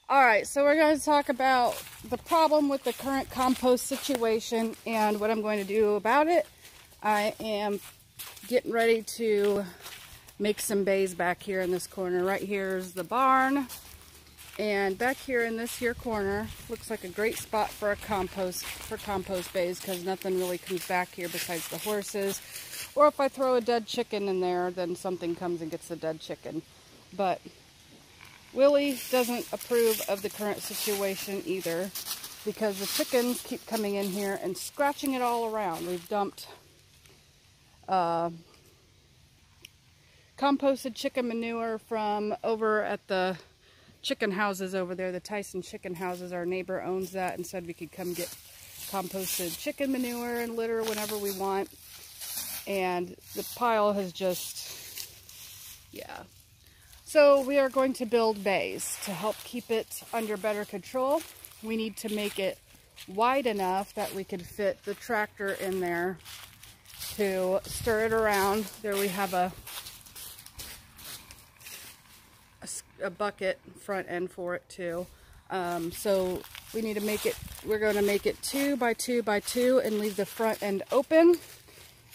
Alright, so we're going to talk about the problem with the current compost situation and what I'm going to do about it. I am getting ready to make some bays back here in this corner. Right here is the barn, and back here in this here corner looks like a great spot for compost bays, because nothing really comes back here besides the horses. Or if I throw a dead chicken in there, then something comes and gets the dead chicken. But Willie doesn't approve of the current situation either, because the chickens keep coming in here and scratching it all around. We've dumped composted chicken manure from over at the chicken houses over there, the Tyson chicken houses. Our neighbor owns that and said we could come get composted chicken manure and litter whenever we want. And the pile has just, yeah. So we are going to build bays to help keep it under better control. We need to make it wide enough that we could fit the tractor in there to stir it around. There we have a bucket front end for it too. So we need to make it, we're going to make it 2 by 2 by 2 and leave the front end open,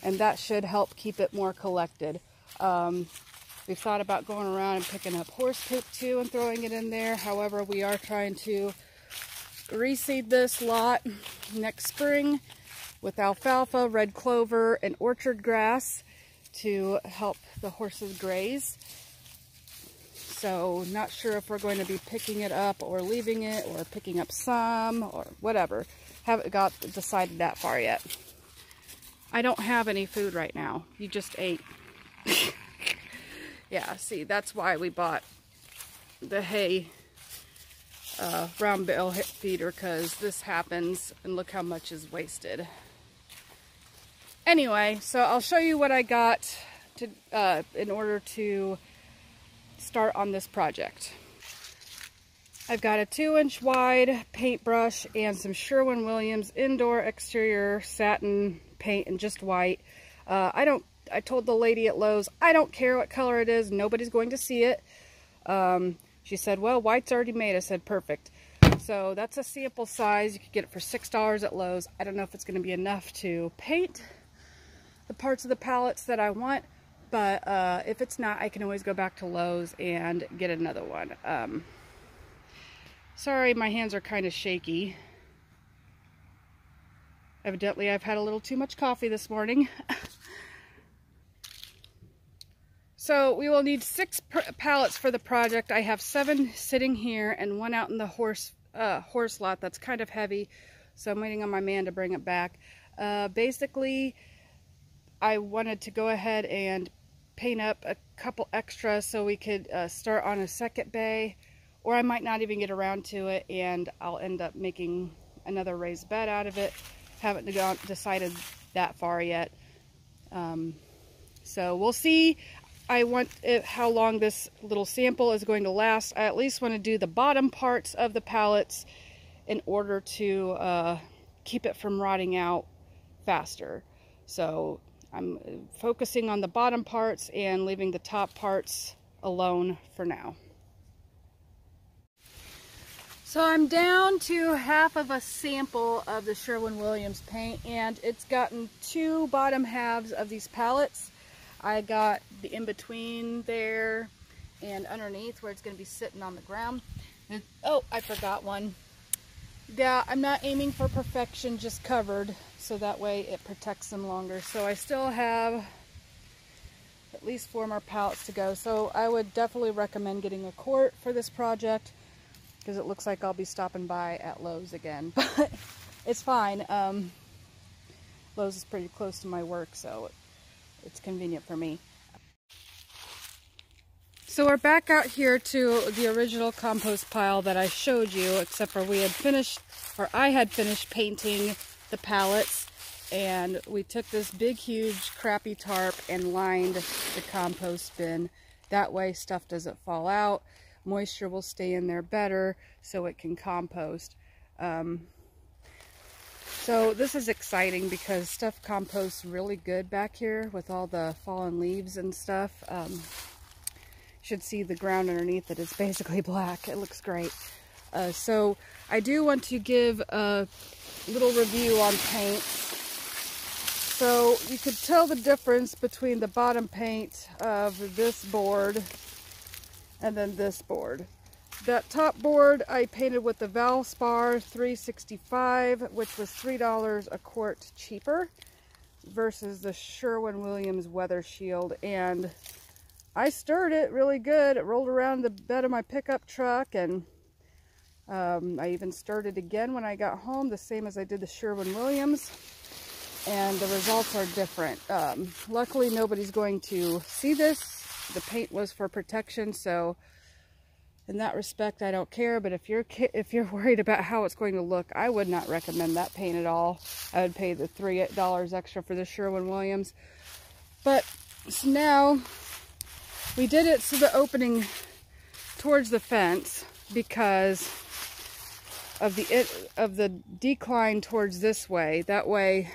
and that should help keep it more collected. We've thought about going around and picking up horse poop too and throwing it in there. However, we are trying to reseed this lot next spring with alfalfa, red clover, and orchard grass to help the horses graze. So not sure if we're going to be picking it up or leaving it or picking up some or whatever. Haven't got decided that far yet. I don't have any food right now. You just ate. Yeah, see, that's why we bought the hay round bale feeder, because this happens and look how much is wasted. Anyway, so I'll show you what I got to in order to start on this project. I've got a 2-inch wide paintbrush and some Sherwin-Williams indoor exterior satin paint in just white. I told the lady at Lowe's, I don't care what color it is, nobody's going to see it. She said, well, white's already made. I said, perfect. So that's a sample size. You could get it for $6 at Lowe's. I don't know if it's going to be enough to paint the parts of the pallets that I want, but if it's not, I can always go back to Lowe's and get another one. Sorry, my hands are kind of shaky. Evidently, I've had a little too much coffee this morning. So we will need 6 pallets for the project. I have 7 sitting here and 1 out in the horse lot that's kind of heavy. So I'm waiting on my man to bring it back. Basically, I wanted to go ahead and paint up a couple extras so we could start on a second bay, or I might not even get around to it and I'll end up making another raised bed out of it. Haven't decided that far yet. So we'll see. I want how long this little sample is going to last. I at least want to do the bottom parts of the pallets in order to keep it from rotting out faster. So I'm focusing on the bottom parts and leaving the top parts alone for now. So I'm down to half of a sample of the Sherwin-Williams paint, and it's gotten 2 bottom halves of these pallets. I got the in-between there and underneath where it's going to be sitting on the ground. And, oh, I forgot one. Yeah, I'm not aiming for perfection, just covered, so that way it protects them longer. So I still have at least 4 more pallets to go. So I would definitely recommend getting a quart for this project, because it looks like I'll be stopping by at Lowe's again. But it's fine. Lowe's is pretty close to my work, so it's convenient for me. So we're back out here to the original compost pile that I showed you, except for we had finished, or I had finished painting the pallets, and we took this big, huge, crappy tarp and lined the compost bin. That way stuff doesn't fall out. Moisture will stay in there better so it can compost. So this is exciting because stuff composts really good back here with all the fallen leaves and stuff. You should see the ground underneath it. It's basically black. It looks great. So I do want to give a little review on paint. So you could tell the difference between the bottom paint of this board and then this board. That top board I painted with the Valspar 365, which was $3 a quart cheaper versus the Sherwin-Williams Weather Shield. And I stirred it really good. It rolled around the bed of my pickup truck, and I even stirred it again when I got home, the same as I did the Sherwin-Williams. And the results are different. Luckily, nobody's going to see this. The paint was for protection, so in that respect, I don't care. But if you're worried about how it's going to look, I would not recommend that paint at all. I would pay the $3 extra for the Sherwin-Williams. But so now we did it so the opening towards the fence because of the decline towards this way. That way,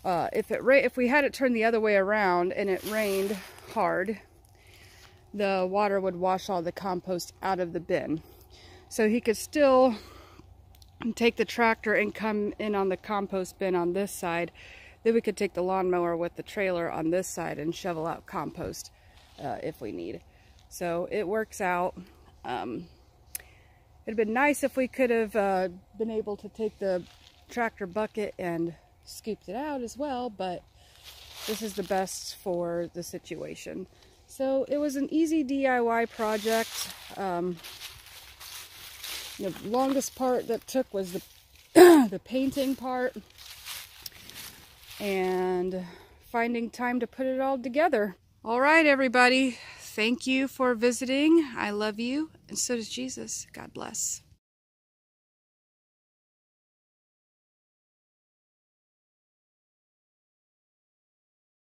if we had it turned the other way around and it rained hard, the water would wash all the compost out of the bin. So he could still take the tractor and come in on the compost bin on this side. Then we could take the lawnmower with the trailer on this side and shovel out compost if we need. So it works out. It'd been nice if we could have been able to take the tractor bucket and scooped it out as well, but this is the best for the situation. So it was an easy DIY project. The longest part that took was the the painting part and finding time to put it all together. All right, everybody. Thank you for visiting. I love you, and so does Jesus. God bless.